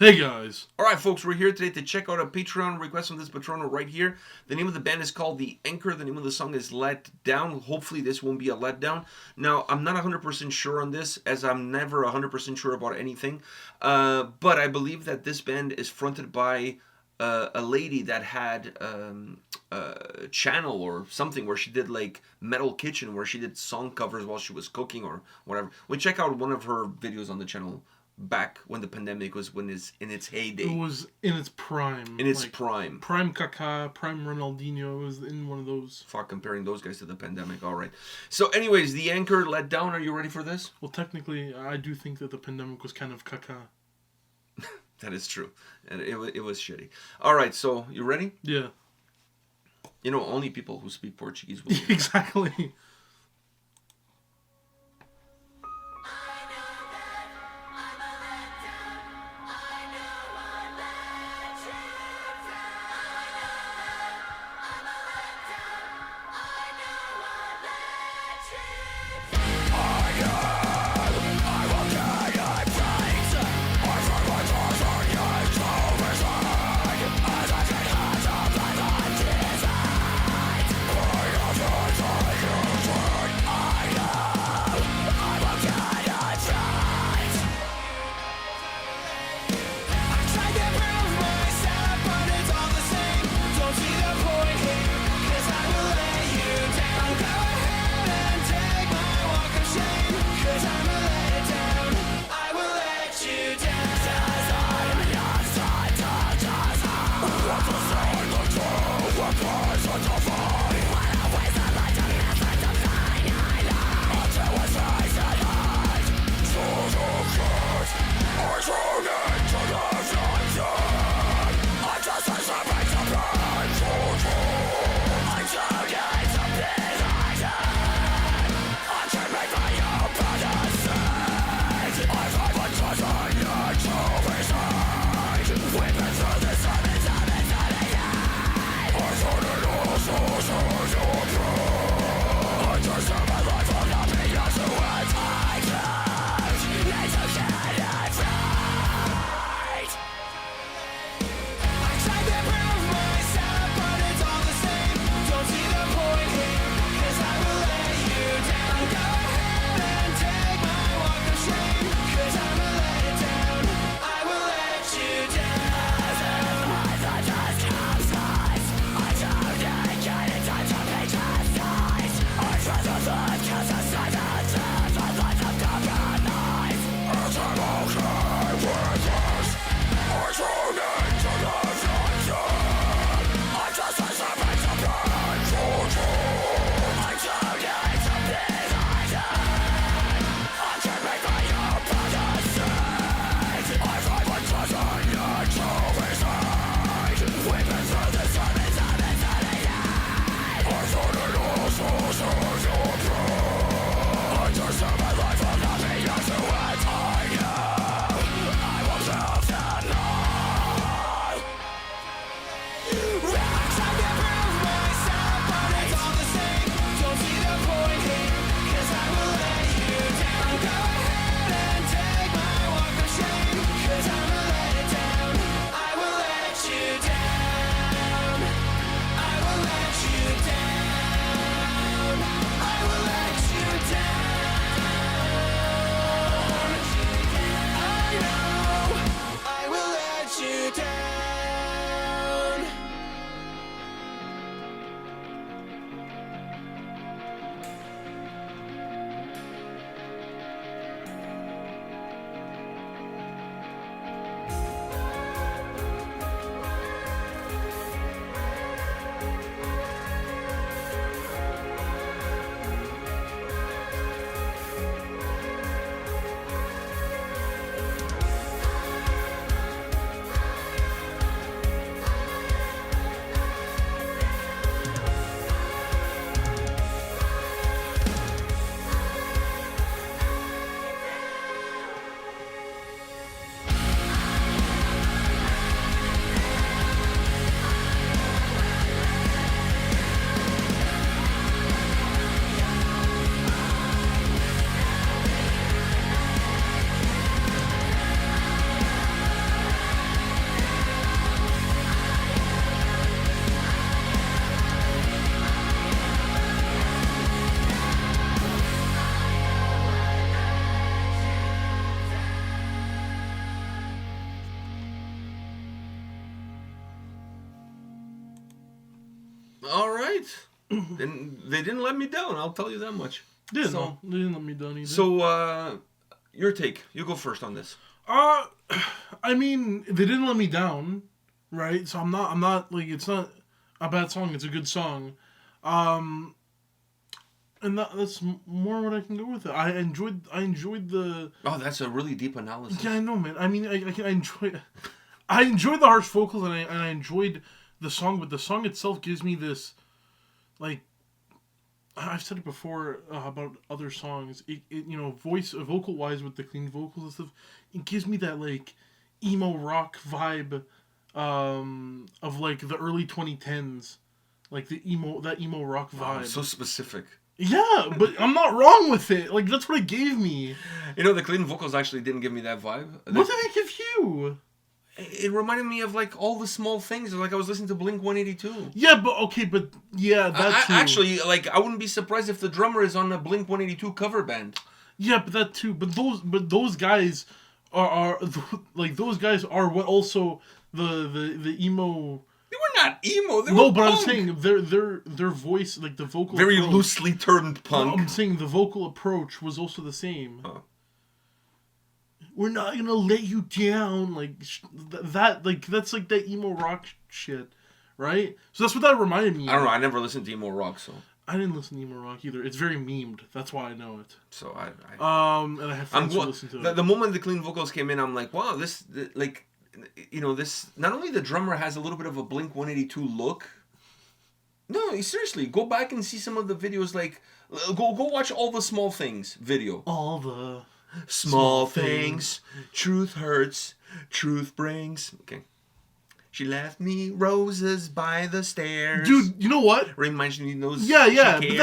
Hey guys! Alright folks, we're here today to check out a Patreon request from this patrono right here. The name of the band is called The Anchor. The name of the song is Let Down. Hopefully this won't be a letdown. Now, I'm not 100% sure on this, as I'm never 100% sure about anything. But I believe that this band is fronted by a lady that had a channel or something where she did like Metal Kitchen, where she did song covers while she was cooking or whatever. We check out one of her videos on the channel back when the pandemic was in its heyday. It was in its prime. In its prime. Prime Kaká, prime Ronaldinho. It was in one of those. Fuck, comparing those guys to the pandemic. All right. So anyways, The Anchor, Let Down. Are you ready for this? Well, technically, I do think that the pandemic was kind of Kaká. That is true. And it was shitty. All right, so you ready? Yeah. You know, only people who speak Portuguese will. Exactly. right. They didn't let me down. I'll tell you that much. Yeah, no, they didn't let me down either. So, your take. You go first on this. I mean, they didn't let me down, right? So I'm not like, it's not a bad song. It's a good song, and that's more what I can go with it. I enjoyed the. Oh, that's a really deep analysis. Yeah, I know, man. I mean, I enjoyed the harsh vocals, and I enjoyed the song, but the song itself gives me this, like, I've said it before about other songs. It vocal wise with the clean vocals and stuff, it gives me that like emo rock vibe, of like the early 2010s, like that emo rock vibe. Oh, so specific. Yeah, but I'm not wrong with it. Like, that's what it gave me. You know, the clean vocals actually didn't give me that vibe. What did it give you? It reminded me of like all the small things. Like I was listening to Blink 182. Yeah, but that too. Actually, like I wouldn't be surprised if the drummer is on a Blink 182 cover band. Yeah, but that too. But those guys are like, those guys are what also the emo. They were not emo. They no, were but punk. I'm saying their voice, like the vocal. Very approach, loosely turned punk. I'm saying the vocal approach was also the same. Huh. We're not gonna let you down, like that. Like that's like that emo rock shit, right? So that's what that reminded me. I don't know. I never listened to emo rock, so I didn't listen to emo rock either. It's very memed. That's why I know it. So and I have friends who listen to it. The moment the clean vocals came in, I'm like, wow, this like, you know, this. Not only the drummer has a little bit of a Blink 182 look. No, seriously, go back and see some of the videos. Like, go watch All the Small Things video. All the small things. Truth hurts. Truth brings. Okay. She left me roses by the stairs. Dude, you know what? Reminds me of those. Yeah. But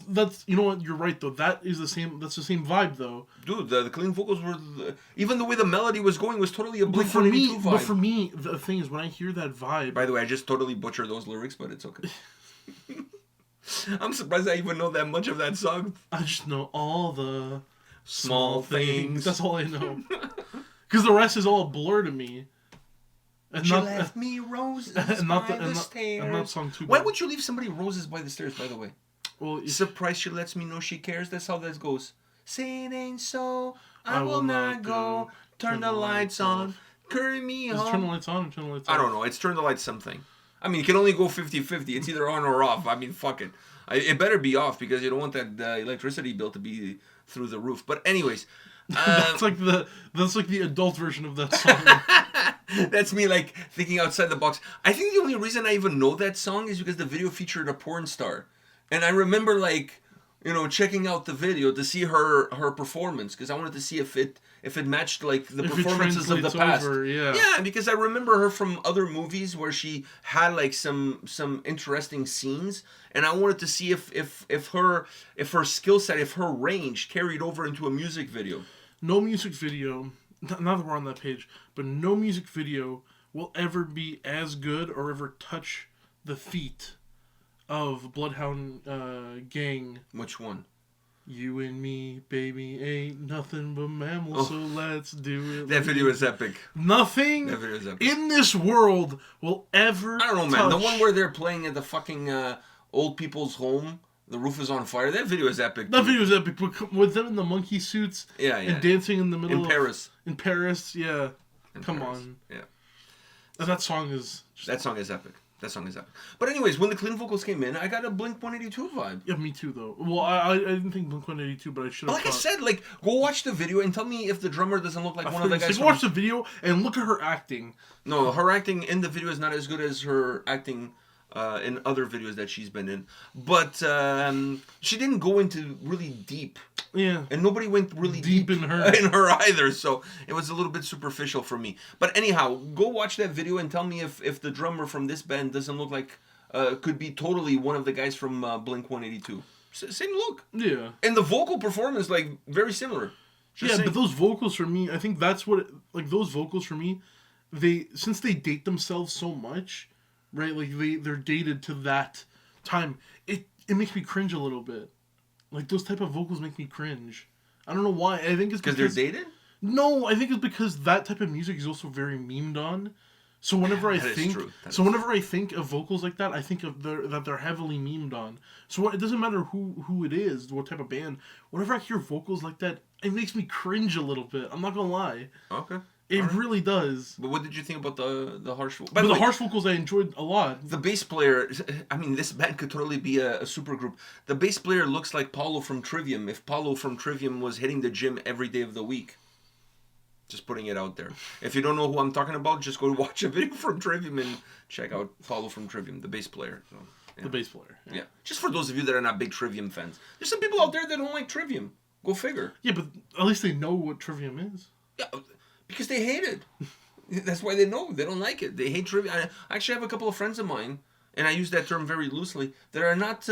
that's you know what? You're right though. That is the same. That's the same vibe though. Dude, the clean vocals were even the way the melody was going was totally a Blink 182 vibe. But for me, the thing is when I hear that vibe. By the way, I just totally butchered those lyrics, but it's okay. I'm surprised I even know that much of that song. I just know all the small things. That's all I know. Because the rest is all a blur to me. And she left me roses by the stairs. And that song too. Why would you leave somebody roses by the stairs, by the way? Well, surprise, she lets me know she cares. That's how that goes. Say it ain't so, I will not go. Turn the lights on. Carry me home. Turn the lights on or turn the lights off? I don't know. It's turn the lights something. I mean, it can only go 50-50. It's either on or off. I mean, fuck it. It better be off because you don't want that electricity bill to be through the roof. But anyways. That's like the adult version of that song. That's me like thinking outside the box. I think the only reason I even know that song is because the video featured a porn star. And I remember like, you know, checking out the video to see her performance because I wanted to see if it matched like the performances of the past. Yeah, because I remember her from other movies where she had like some interesting scenes, and I wanted to see if her skill set, if her range carried over into a music video. No music video, not that we're on that page, but no music video will ever be as good or ever touch the feet of Bloodhound Gang. Which one? You and me, baby, ain't nothing but mammals, so let's do it. That video is epic. Nothing in this world will ever I don't know, man. The one where they're playing at the fucking old people's home, the roof is on fire. That video is epic. That video is epic. With them in the monkey suits and dancing in the middle in Paris. In Paris, yeah. Come on. Yeah. And that song is... That song is epic. But anyways, when the clean vocals came in, I got a Blink 182 vibe. Yeah, me too, though. Well, I didn't think Blink 182, but I should have. Like I said, like go watch the video and tell me if the drummer doesn't look like one of the guys. Go watch the video and look at her acting. No, her acting in the video is not as good as her acting in other videos that she's been in. But she didn't go into really deep. Yeah. And nobody went really deep in her. In her either, so it was a little bit superficial for me. But anyhow, go watch that video and tell me if the drummer from this band doesn't look like could be totally one of the guys from Blink 182. Same look. Yeah. And the vocal performance, like, very similar. But those vocals for me, I think that's what those vocals for me, since they date themselves so much, right? Like they're dated to that time. It makes me cringe a little bit. Like those type of vocals make me cringe. I don't know why. I think it's because they're dated. No, I think it's because that type of music is also very memed on. So whenever I That is think, true. That so is whenever I think of vocals like that, I think of that they're heavily memed on. So it doesn't matter who it is, what type of band. Whenever I hear vocals like that, it makes me cringe a little bit. I'm not gonna lie, Okay. it Alright. really does. But what did you think about the harsh? By But the the way, harsh vocals I enjoyed a lot. the bass player. I mean, this band could totally be a super group. The bass player looks like Paulo from Trivium. If Paulo from Trivium was hitting the gym every day of the week. Just putting it out there. If you don't know who I'm talking about, just go watch a video from Trivium and check out Paulo from Trivium, the bass player. So, yeah. The bass player. Yeah. Just for those of you that are not big Trivium fans. There's some people out there that don't like Trivium. Go figure. Yeah, but at least they know what Trivium is. Yeah, because they hate it. That's why they know. They don't like it. They hate Trivium. I actually have a couple of friends of mine, and I use that term very loosely, that are not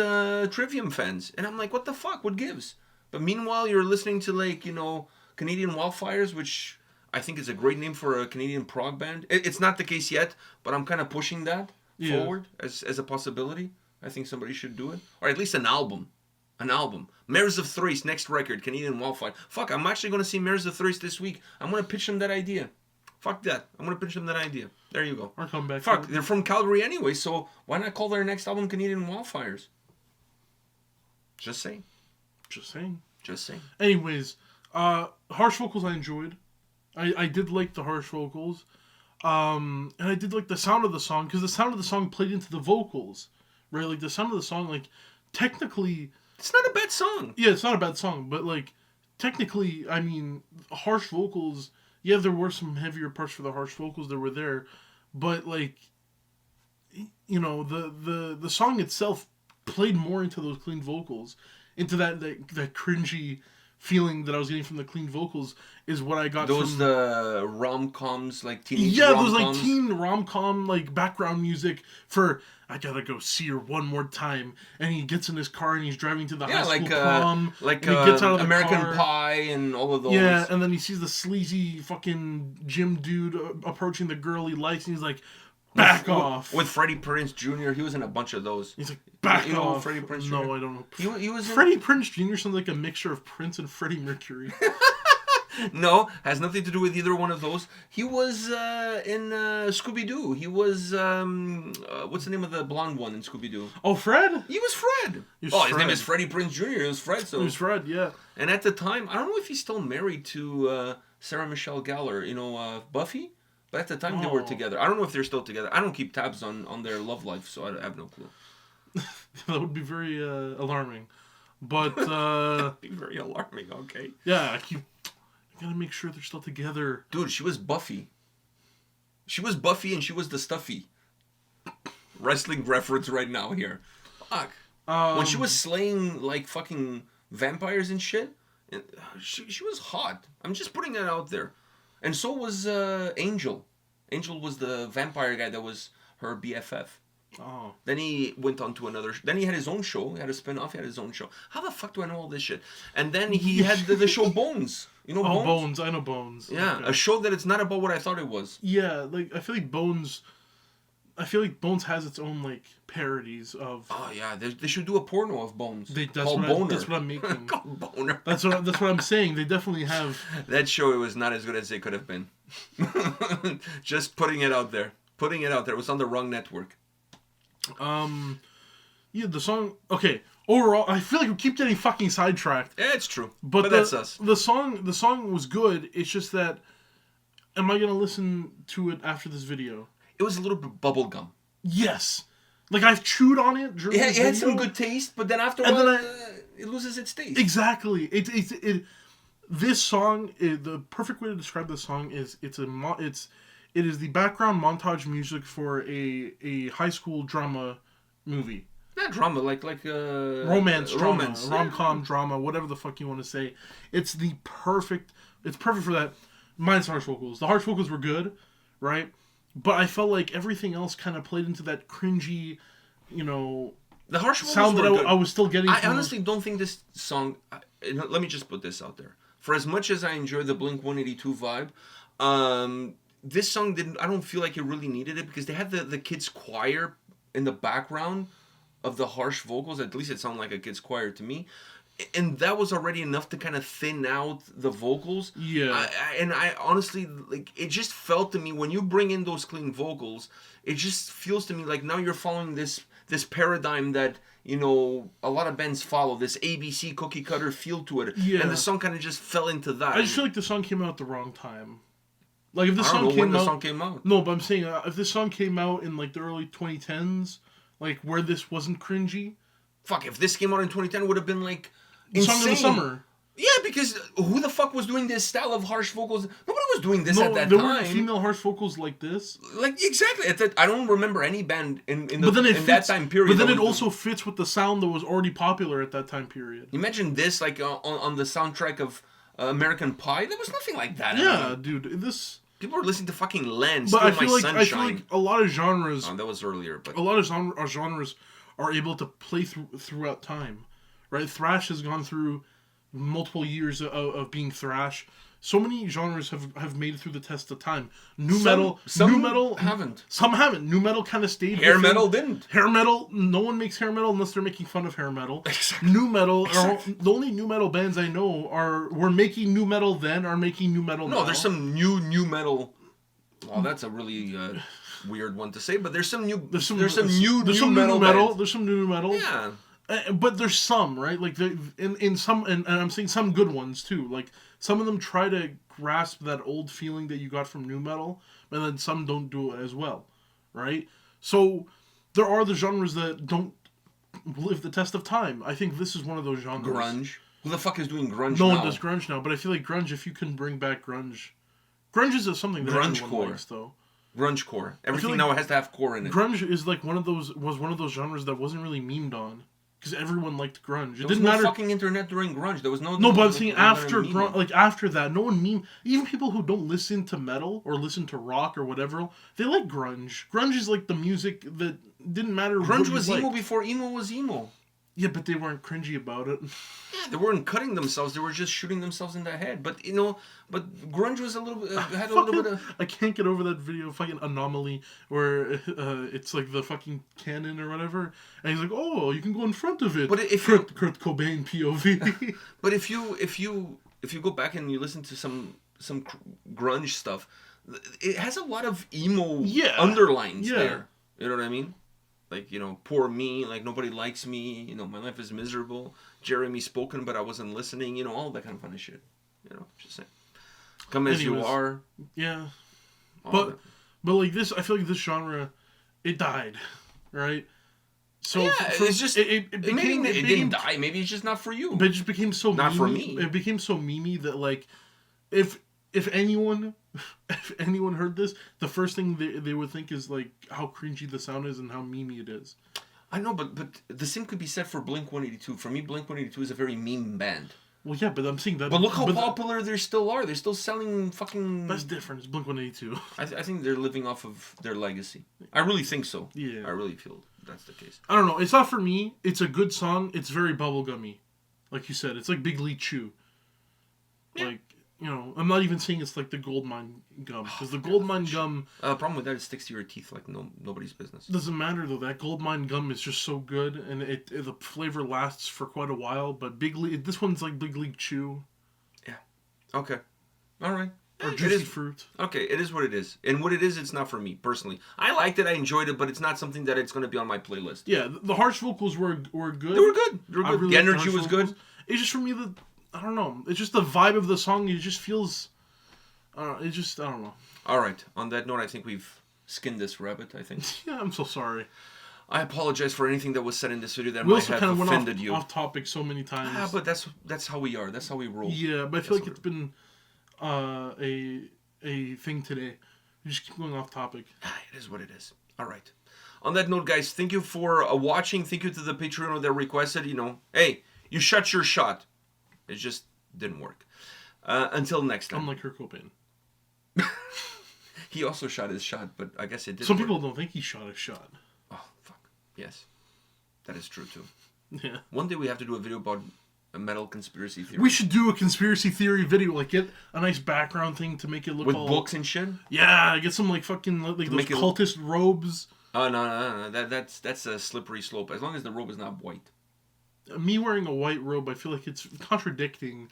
Trivium fans. And I'm like, what the fuck? What gives? But meanwhile, you're listening to, like, you know, Canadian Wildfires, which I think is a great name for a Canadian prog band. It's not the case yet, but I'm kind of pushing that forward as a possibility. I think somebody should do it. Or at least an album. An album. Mares of Thrace, next record, Canadian Wildfire. Fuck, I'm actually going to see Mares of Thrace this week. I'm going to pitch them that idea. Fuck that. I'm going to pitch them that idea. There you go. Or come back. Fuck, they're from Calgary anyway, so why not call their next album Canadian Wildfires? Just saying. Just saying. Just saying. Anyways, harsh vocals I enjoyed. I did like the harsh vocals. And I did like the sound of the song, because the sound of the song played into the vocals. Right? Like, the sound of the song, like, technically... It's not a bad song. Yeah, it's not a bad song, but, like, technically, I mean, harsh vocals... Yeah, there were some heavier parts for the harsh vocals that were there, but, like, you know, the song itself played more into those clean vocals, into that cringy feeling that I was getting from the clean vocals is what I got those from... the rom-coms, like teenage Yeah, rom-coms. those, like, teen rom-com, like, background music for, I gotta go see her one more time, and he gets in his car and he's driving to the high school prom, like and he gets out of the American car. Pie and all of those. Yeah, and then he sees the sleazy fucking gym dude approaching the girl he likes, and he's like, back off. With Freddie Prinze Jr., he was in a bunch of those. He's like, back you know off. Freddie Prinze Jr.? No, I don't know. He was in... Freddie Prinze Jr. sounds like a mixture of Prince and Freddie Mercury. No, has nothing to do with either one of those. He was in Scooby-Doo. He was, what's the name of the blonde one in Scooby-Doo? Oh, Fred? He was Fred. His name is Freddie Prinze Jr. He was Fred. So. He was Fred, yeah. And at the time, I don't know if he's still married to Sarah Michelle Gellar, you know, Buffy. But at the time, they were together. I don't know if they're still together. I don't keep tabs on their love life, so I have no clue. That would be very alarming. But, That'd be very alarming, okay. Yeah, I gotta make sure they're still together. Dude, she was Buffy. She was Buffy and she was the Stuffy. Wrestling reference right now here. Fuck. When she was slaying, like, fucking vampires and shit, she was hot. I'm just putting that out there. And so was Angel. Angel was the vampire guy that was her BFF. Oh. Then he went on to another... Then he had his own show. He had a spin-off. He had his own show. How the fuck do I know all this shit? And then he had the show Bones. You know Bones? Oh, Bones. I know Bones. Yeah, okay. a show that it's not about what I thought it was. Yeah, like, I feel like Bones has its own, like, parodies of... Oh, yeah. They should do a porno of Bones. That's Boner. That's what I'm making. Called Boner. That's what I'm saying. They definitely have... That show, it was not as good as it could have been. Just putting it out there. Putting it out there. It was on the wrong network. Yeah, the song... Okay, overall, I feel like we keep getting fucking sidetracked. Yeah, it's true. But that's us. The song was good. It's just that... Am I going to listen to it after this video? It was a little bit bubblegum. Yes. Like, I've chewed on it during It had some good taste, but then after a while, it loses its taste. Exactly. This song, the perfect way to describe this song is it is the background montage music for a high school drama movie. Not drama, like romance drama, romance, rom-com drama, whatever the fuck you want to say. It's perfect for that. Minus harsh vocals. The harsh vocals were good, right? But I felt like everything else kind of played into that cringy, you know, the harsh vocals sound that were good. I was still getting. I honestly don't think this song. Let me just put this out there. For as much as I enjoy the Blink-182 vibe, this song didn't. I don't feel like it really needed it because they had the kids' choir in the background of the harsh vocals. At least it sounded like a kids' choir to me. and that was already enough to kind of thin out the vocals. Yeah. I honestly, like, it just felt to me when you bring in those clean vocals, it just feels to me like now you're following this paradigm that, you know, a lot of bands follow, this ABC cookie cutter feel to it. Yeah. And the song kind of just fell into that. I just feel like the song came out at the wrong time. Like if the I don't song know came when the out, song came out. No, but I'm saying if this song came out in like the early 2010s, like where this wasn't cringy. Fuck, if this came out in 2010, it would have been like The insane. song of the summer. Yeah, because who the fuck was doing this style of harsh vocals? Nobody was doing this No, at that there time. weren't female harsh vocals like this. Like, exactly. I don't remember any band in But then that time period. But then that it was also fits with the sound that was already popular at that time period. Imagine this, like, on the soundtrack of American Pie. There was nothing like that. Yeah, dude. This. People are listening to fucking Len, But I Steal feel My like Sunshine. a lot of genres. Oh, that was earlier, but A lot of genres are able to play throughout time, right? Thrash has gone through multiple years of being thrash. So many genres have made it through the test of time. New metal haven't. Some haven't. New metal kind of stayed. Hair metal didn't. Hair metal. No one makes hair metal unless they're making fun of hair metal. Exactly. New metal. Exactly. The only new metal bands I know were making new metal then are making new metal now. No, there's some new metal. Well, that's a really weird one to say, but there's some new metal. There's some new metal. Yeah. But there's some, right? Like in some, and I'm saying some good ones too. Like some of them try to grasp that old feeling that you got from new metal, and then some don't do it as well, right? So there are the genres that don't live the test of time. I think this is one of those genres. Grunge. Who the fuck is doing grunge No now? one does grunge now, but I feel like grunge. If you can bring back grunge is something that everyone likes, though. Grungecore. Everything like now has to have core in it. Grunge is like one of those genres that wasn't really memed on. Because everyone liked grunge. There was no fucking internet during grunge. There was no... No, but I'm saying after grunge, like after that, no one meme. Even people who don't listen to metal or listen to rock or whatever, they like grunge. Grunge is like the music that didn't matter. Grunge was emo before emo was emo. Yeah, but they weren't cringy about it. Yeah, they weren't cutting themselves. They were just shooting themselves in the head. But, you know, grunge was a little bit... had a little bit of... I can't get over that video, fucking Anomaly, where it's like the fucking cannon or whatever, and he's like, oh, you can go in front of it. But if Kurt Cobain POV. But if you go back and you listen to some grunge stuff, it has a lot of emo underlines there. You know what I mean? Like, you know, poor me, like nobody likes me, you know, my life is miserable. Jeremy spoken, but I wasn't listening, you know, all that kind of funny shit. You know, just saying. Come as you are. Yeah. But like this, I feel like this genre, it died, right? So yeah, it's just it didn't die. Maybe it's just not for you. But it just became so not for me. It became so memey that like, if anyone heard this, the first thing they would think is like how cringy the sound is and how memey it is. I know, but the same could be said for Blink-182. For me, Blink-182 is a very meme band. Well, yeah, but I'm saying that. But look how popular they still are. They're still selling fucking... That's different. It's Blink-182. I think they're living off of their legacy. I really think so. Yeah. I really feel that's the case. I don't know. It's not for me. It's a good song. It's very bubblegummy. Like you said, it's like Big League Chew. Yeah. Like, you know, I'm not even saying it's like the Goldmine gum. Because the Goldmine gum... The problem with that, it sticks to your teeth like nobody's business. Doesn't matter, though. That Goldmine gum is just so good. And the flavor lasts for quite a while. But this one's like Big League Chew. Yeah. Okay. All right. Or Juicy Fruit. Okay, it is what it is. And what it is, it's not for me, personally. I liked it, I enjoyed it, but it's not something that it's going to be on my playlist. Yeah, the harsh vocals were good. They were good. Really, the energy was good. It's just for me that... I don't know. It's just the vibe of the song. It just feels... I don't know. All right. On that note, I think we've skinned this rabbit, I think. Yeah, I'm so sorry. I apologize for anything that was said in this video that we might have offended you. Off topic so many times. Ah, but that's how we are. That's how we roll. Yeah, but I feel like it's been a thing today. You just keep going off topic. It is what it is. All right. On that note, guys, thank you for watching. Thank you to the Patreon that requested. You know, hey, you shot your shot. It just didn't work. Until next time. Unlike Kurt Cobain. He also shot his shot, but I guess it didn't Some work. people don't think he shot his shot. Oh, fuck. Yes. That is true, too. Yeah. One day we have to do a video about a metal conspiracy theory. We should do a conspiracy theory video. Like, get a nice background thing to make it look with all... books and shit? Yeah, get some, like, fucking... like those cultist robes. Oh, no. That's a slippery slope. As long as the robe is not white. me wearing a white robe, I feel like it's contradicting.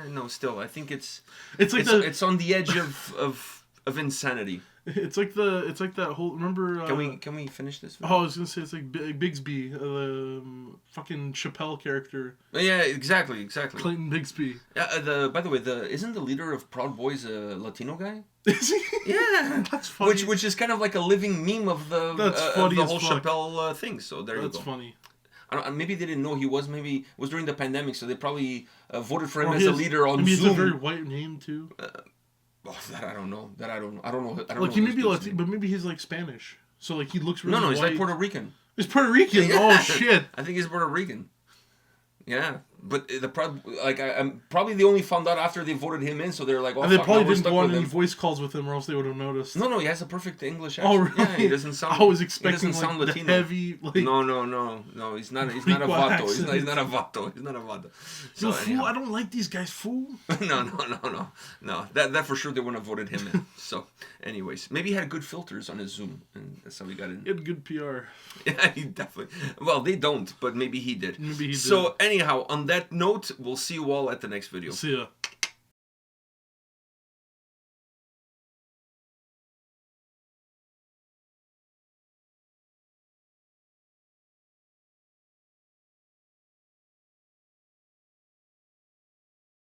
No, still, I think it's like it's on the edge of insanity. It's like that whole. Remember? Can we finish this? Oh, I was gonna say it's like Bigsby, the fucking Chappelle character. Yeah, exactly. Clayton Bigsby. Yeah. By the way, isn't the leader of Proud Boys a Latino guy? Is he? Yeah, That's funny. Which is kind of like a living meme of the whole Chappelle thing. So there you go. That's funny. Maybe they didn't know he was. Maybe it was during the pandemic, so they probably voted for him as a leader on Zoom. Maybe it's a very white name too. That I don't know. I don't know. Like he may be Latino, but maybe he's like Spanish. So like he looks really No, white. he's like Puerto Rican. He's Puerto Rican. Yeah. Oh shit. I think he's Puerto Rican. Yeah, but I'm probably the only found out after they voted him in, so they're like, oh, and they fuck, probably now we're didn't stuck go on with any him. voice calls with him, or else they would have noticed. No, he has a perfect English accent. Oh really? Yeah, he doesn't sound. I was expecting he doesn't sound like Latino. the heavy. Like, No. He's not a vato. He's not a vato. So fool, I don't like these guys, fool. No. That for sure they wouldn't have voted him in. So, anyways, maybe he had good filters on his Zoom, and that's how he got in. He had good PR. Yeah, he definitely. Well, they don't, but maybe he did. Maybe he did. So anyhow, on that note, we'll see you all at the next video. See ya.